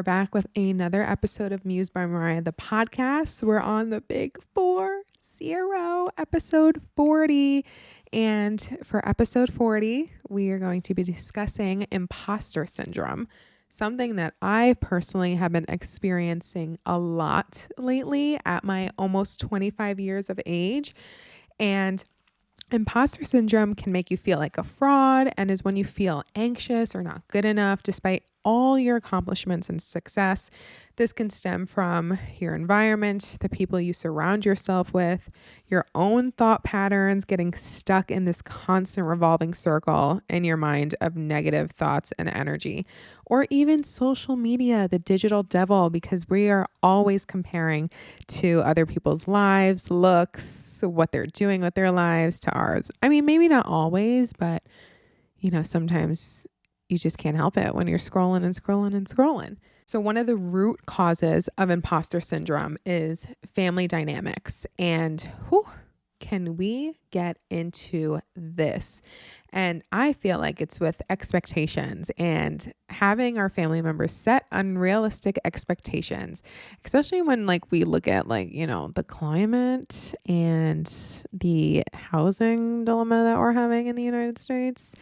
We're back with another episode of Muse by Mariah, the podcast. We're on the big 40, episode 40. And for episode 40, we are going to be discussing imposter syndrome, something that I personally have been experiencing a lot lately at my almost 25 years of age. And imposter syndrome can make you feel like a fraud and is when you feel anxious or not good enough despite all your accomplishments and success. This can stem from your environment, the people you surround yourself with, your own thought patterns, getting stuck in this constant revolving circle in your mind of negative thoughts and energy, or even social media, the digital devil, because we are always comparing to other people's lives, looks, what they're doing with their lives to ours. I mean, maybe not always, but sometimes you just can't help it when you're scrolling and scrolling and scrolling. So one of the root causes of imposter syndrome is family dynamics. And can we get into this? And I feel like it's with expectations and having our family members set unrealistic expectations, especially when we look at the climate and the housing dilemma that we're having in the United States.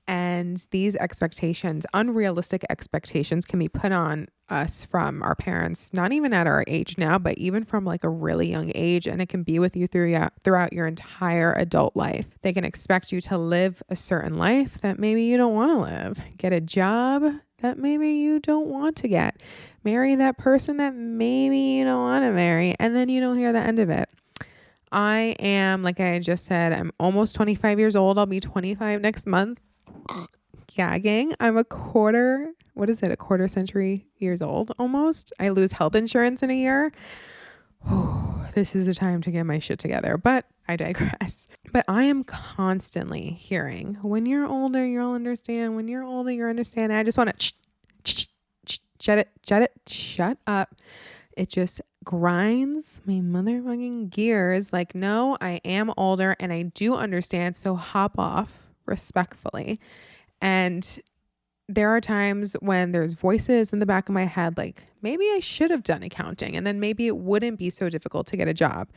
And these expectations, unrealistic expectations, can be put on us from our parents, not even at our age now, but even from a really young age. And it can be with you throughout your entire adult life. They can expect you to live a certain life that maybe you don't want to live, get a job that maybe you don't want to get, marry that person that maybe you don't want to marry, and then you don't hear the end of it. I am, like I just said, I'm almost 25 years old. I'll be 25 next month. Gagging. I'm a quarter century years old almost. I lose health insurance in a year. This is the time to get my shit together, but I digress. But I am constantly hearing, when you're older, you'll understand. When you're older, you'll understand. And I just want to shut up. It just grinds my motherfucking gears. No, I am older and I do understand. So hop off respectfully. And there are times when there's voices in the back of my head, maybe I should have done accounting and then maybe it wouldn't be so difficult to get a job.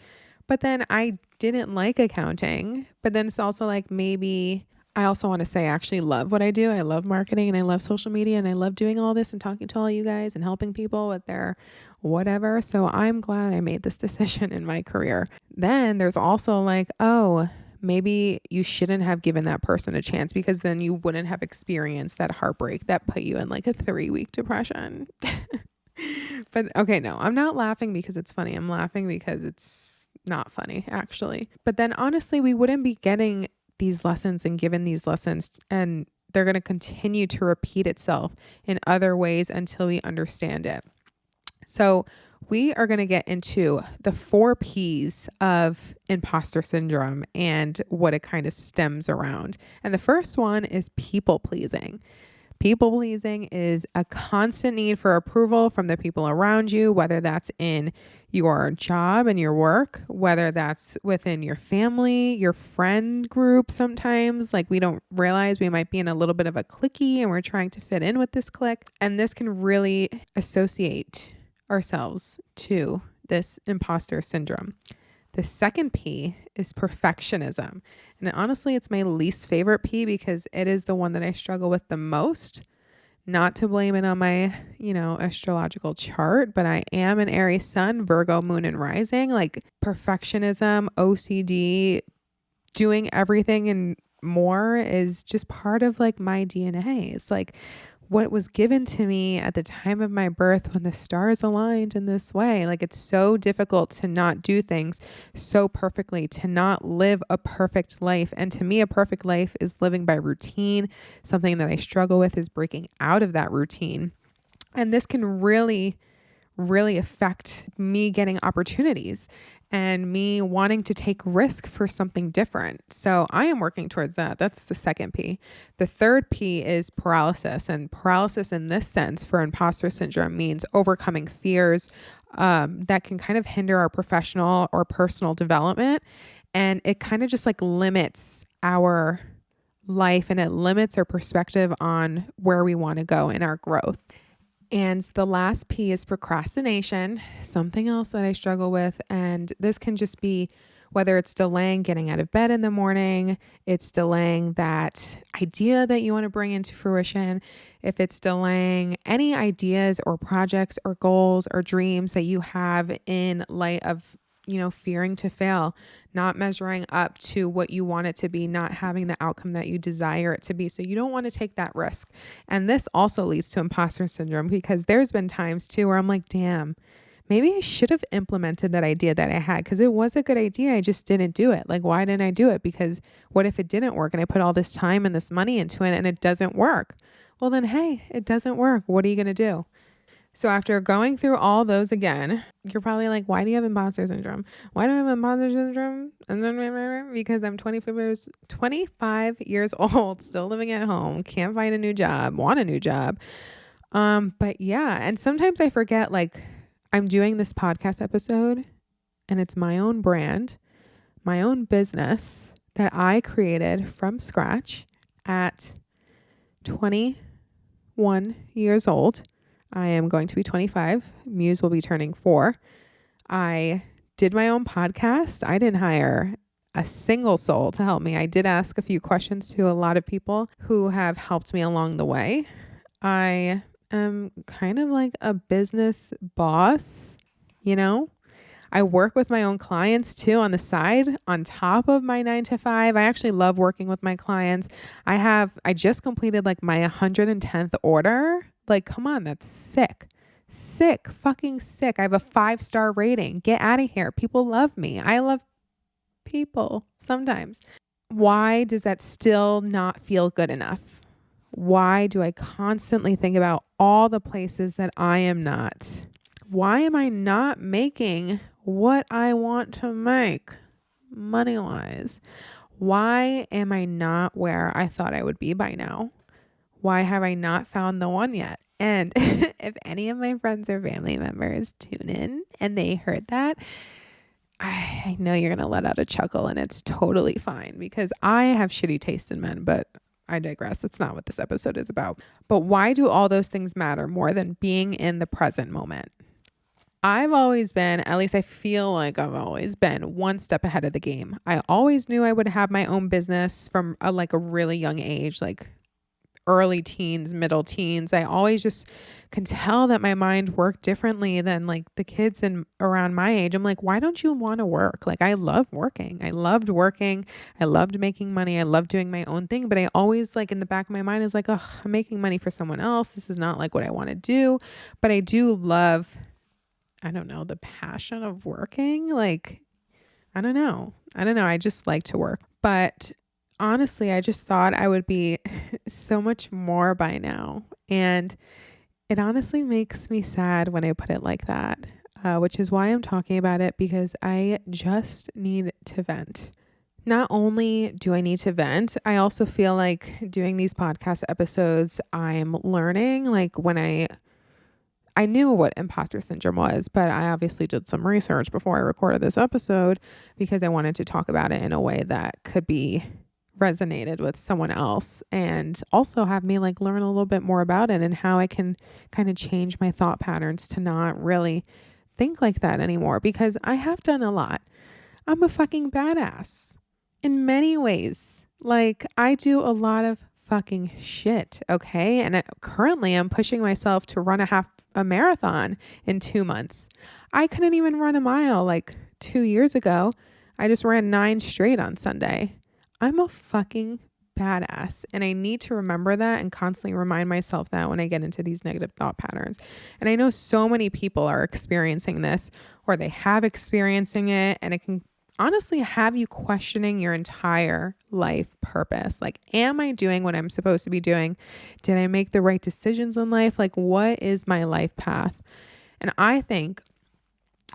But then I didn't like accounting. But then it's also maybe I also want to say I actually love what I do. I love marketing and I love social media and I love doing all this and talking to all you guys and helping people with their whatever. So I'm glad I made this decision in my career. Then there's also maybe you shouldn't have given that person a chance because then you wouldn't have experienced that heartbreak that put you in a 3-week depression. But okay, no, I'm not laughing because it's funny. I'm laughing because it's not funny, actually. But then honestly, we wouldn't be getting these lessons and given these lessons, and they're going to continue to repeat itself in other ways until we understand it. So we are going to get into the 4 P's of imposter syndrome and what it kind of stems around. And the first one is people pleasing. People pleasing is a constant need for approval from the people around you, whether that's in your job and your work, whether that's within your family, your friend group. Sometimes we don't realize we might be in a little bit of a clique and we're trying to fit in with this clique. And this can really associate ourselves to this imposter syndrome. The second P is perfectionism. And honestly, it's my least favorite P because it is the one that I struggle with the most. Not to blame it on my, astrological chart, but I am an Aries sun, Virgo moon and rising. Perfectionism, OCD, doing everything and more is just part of my DNA. It's what was given to me at the time of my birth when the stars aligned in this way. It's so difficult to not do things so perfectly, to not live a perfect life. And to me, a perfect life is living by routine. Something that I struggle with is breaking out of that routine. And this can really affect me getting opportunities and me wanting to take risk for something different. So I am working towards that. That's the second P. The third P is paralysis. And paralysis in this sense for imposter syndrome means overcoming fears that can kind of hinder our professional or personal development. And it kind of just limits our life and it limits our perspective on where we want to go in our growth. And the last P is procrastination, something else that I struggle with. And this can just be whether it's delaying getting out of bed in the morning, it's delaying that idea that you want to bring into fruition, if it's delaying any ideas or projects or goals or dreams that you have in light of, fearing to fail, not measuring up to what you want it to be, not having the outcome that you desire it to be. So you don't want to take that risk. And this also leads to imposter syndrome, because there's been times too where I'm like, damn, maybe I should have implemented that idea that I had, because it was a good idea. I just didn't do it. Like, why didn't I do it? Because what if it didn't work and I put all this time and this money into it and it doesn't work? Well, then, hey, it doesn't work. What are you going to do? So after going through all those again, you're probably like, why do you have imposter syndrome? Why do I have imposter syndrome? And then because I'm 25 years old, still living at home, can't find a new job, want a new job. But yeah, and sometimes I forget, like, I'm doing this podcast episode and it's my own brand, my own business that I created from scratch at 21 years old. I am going to be 25. Muse will be turning 4. I did my own podcast. I didn't hire a single soul to help me. I did ask a few questions to a lot of people who have helped me along the way. I am kind of like a business boss, I work with my own clients too on the side, on top of my 9 to 5. I actually love working with my clients. I just completed like my 110th order. Like, come on, that's sick. Sick, fucking sick. I have a 5-star rating. Get out of here. People love me. I love people sometimes. Why does that still not feel good enough? Why do I constantly think about all the places that I am not? Why am I not making what I want to make money-wise? Why am I not where I thought I would be by now? Why have I not found the one yet? And if any of my friends or family members tune in and they heard that, I know you're going to let out a chuckle, and it's totally fine, because I have shitty taste in men, but I digress. That's not what this episode is about. But why do all those things matter more than being in the present moment? I've always been, at least I feel like I've always been, one step ahead of the game. I always knew I would have my own business from a really young age, like early teens, middle teens. I always just can tell that my mind worked differently than like the kids around my age. I'm like, why don't you want to work? Like, I love working. I loved working. I loved making money. I loved doing my own thing. But I always, like, in the back of my mind is like, oh, I'm making money for someone else. This is not like what I want to do. But I do love, I don't know, the passion of working. Like, I don't know. I just like to work. But honestly, I just thought I would be so much more by now. And it honestly makes me sad when I put it like that, which is why I'm talking about it, because I just need to vent. Not only do I need to vent, I also feel like doing these podcast episodes, I'm learning. Like, when I knew what imposter syndrome was, but I obviously did some research before I recorded this episode, because I wanted to talk about it in a way that could be resonated with someone else, and also have me like learn a little bit more about it and how I can kind of change my thought patterns to not really think like that anymore, because I have done a lot. I'm a fucking badass in many ways. Like, I do a lot of fucking shit. Okay. And currently I'm pushing myself to run a marathon in 2 months. I couldn't even run a mile like 2 years ago. I just ran 9 straight on Sunday. I'm a fucking badass, and I need to remember that and constantly remind myself that when I get into these negative thought patterns. And I know so many people are experiencing this, or they have experiencing it, and it can honestly have you questioning your entire life purpose. Like, am I doing what I'm supposed to be doing? Did I make the right decisions in life? Like, what is my life path? And I think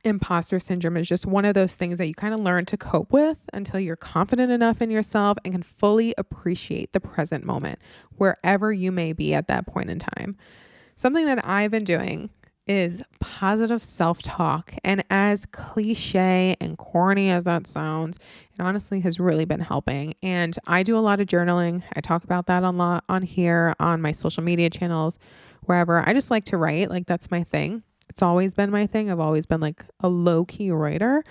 imposter syndrome is just one of those things that you kind of learn to cope with until you're confident enough in yourself and can fully appreciate the present moment, wherever you may be at that point in time. Something that I've been doing is positive self-talk. And as cliche and corny as that sounds, it honestly has really been helping. And I do a lot of journaling. I talk about that a lot on here, on my social media channels, wherever. I just like to write. Like that's my thing. It's always been my thing. I've always been like a low key writer.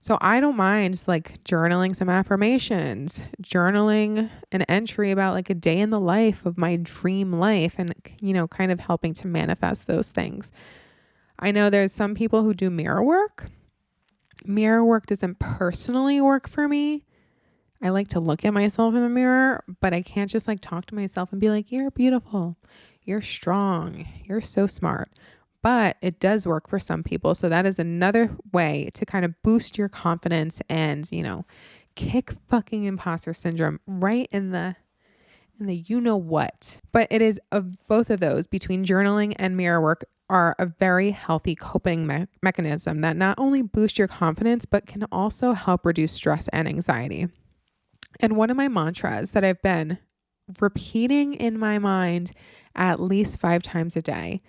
So I don't mind like journaling some affirmations, journaling an entry about like a day in the life of my dream life and, you know, kind of helping to manifest those things. I know there's some people who do mirror work. Mirror work doesn't personally work for me. I like to look at myself in the mirror, but I can't just like talk to myself and be like, you're beautiful, you're strong, you're so smart. But it does work for some people. So that is another way to kind of boost your confidence and, you know, kick fucking imposter syndrome right in the you know what. But it is of both of those, between journaling and mirror work, are a very healthy coping mechanism that not only boost your confidence, but can also help reduce stress and anxiety. And one of my mantras that I've been repeating in my mind at least 5 times a day,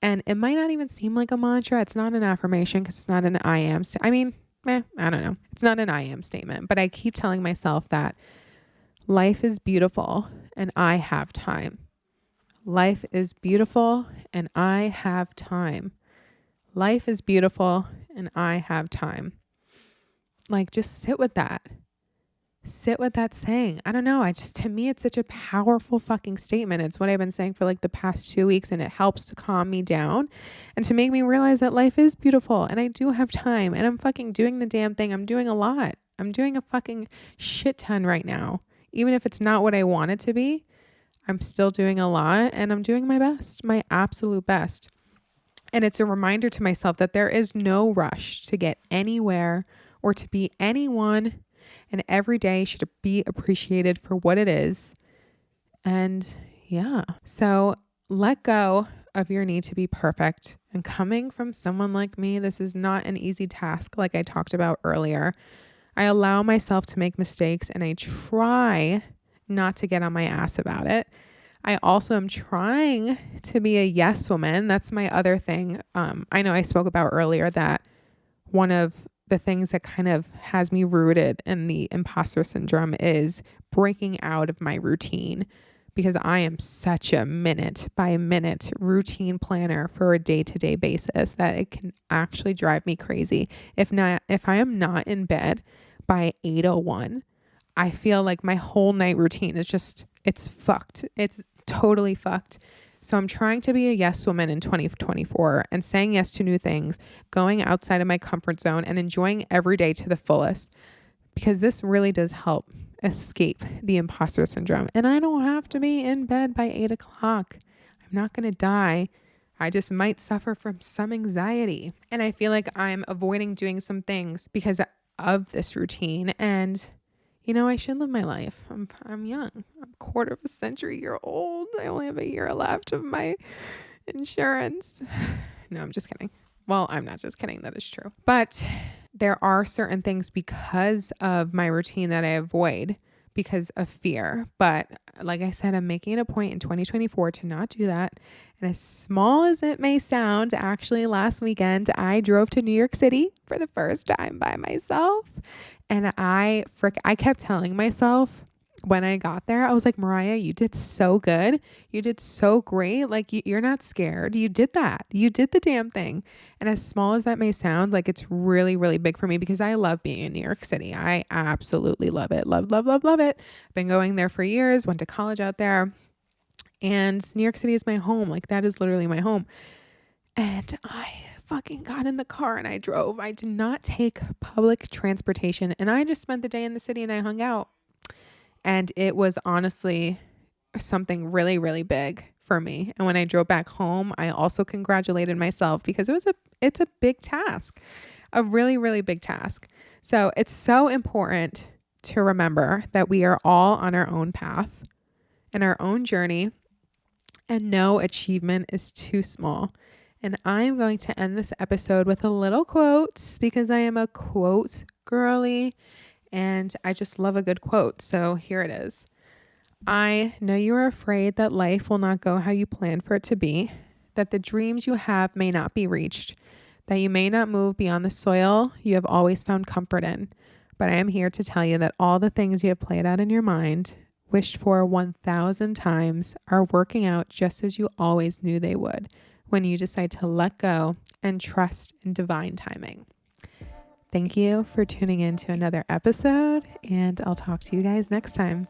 and it might not even seem like a mantra. It's not an affirmation because it's not an I am. I don't know. It's not an I am statement, but I keep telling myself that life is beautiful and I have time. Life is beautiful and I have time. Life is beautiful and I have time. Like, just sit with that. Sit with that saying. I don't know. To me, it's such a powerful fucking statement. It's what I've been saying for like the past 2 weeks, and it helps to calm me down and to make me realize that life is beautiful and I do have time and I'm fucking doing the damn thing. I'm doing a lot. I'm doing a fucking shit ton right now. Even if it's not what I want it to be, I'm still doing a lot and I'm doing my best, my absolute best. And it's a reminder to myself that there is no rush to get anywhere or to be anyone. And every day should be appreciated for what it is. And yeah, so let go of your need to be perfect. And coming from someone like me, this is not an easy task, like I talked about earlier. I allow myself to make mistakes and I try not to get on my ass about it. I also am trying to be a yes woman. That's my other thing. I know I spoke about earlier that one of the things that kind of has me rooted in the imposter syndrome is breaking out of my routine, because I am such a minute by minute routine planner for a day-to-day basis that it can actually drive me crazy. If I am not in bed by 8:01, I feel like my whole night routine is it's fucked. It's totally fucked. So I'm trying to be a yes woman in 2024 and saying yes to new things, going outside of my comfort zone and enjoying every day to the fullest, because this really does help escape the imposter syndrome. And I don't have to be in bed by 8:00. I'm not going to die. I just might suffer from some anxiety. And I feel like I'm avoiding doing some things because of this routine. And you know, I should live my life. I'm young. I'm a quarter of a century year old. I only have a year left of my insurance. No, I'm just kidding. Well, I'm not just kidding. That is true. But there are certain things because of my routine that I avoid because of fear. But like I said, I'm making it a point in 2024 to not do that. And as small as it may sound, actually last weekend, I drove to New York City for the first time by myself. And I kept telling myself when I got there, I was like, Mariah, you did so good. You did so great. Like you're not scared. You did that. You did the damn thing. And as small as that may sound, like it's really, really big for me because I love being in New York City. I absolutely love it. Love, love, love, love it. Been going there for years, went to college out there. And New York City is my home. Like that is literally my home. And I fucking got in the car and I drove. I did not take public transportation and I just spent the day in the city and I hung out. And it was honestly something really, really big for me. And when I drove back home, I also congratulated myself because it's a big task, a really, really big task. So it's so important to remember that we are all on our own path and our own journey, and no achievement is too small. And I'm going to end this episode with a little quote because I am a quote girly and I just love a good quote. So here it is. I know you are afraid that life will not go how you plan for it to be, that the dreams you have may not be reached, that you may not move beyond the soil you have always found comfort in. But I am here to tell you that all the things you have played out in your mind wished for 1,000 times are working out just as you always knew they would when you decide to let go and trust in divine timing. Thank you for tuning in to another episode, and I'll talk to you guys next time.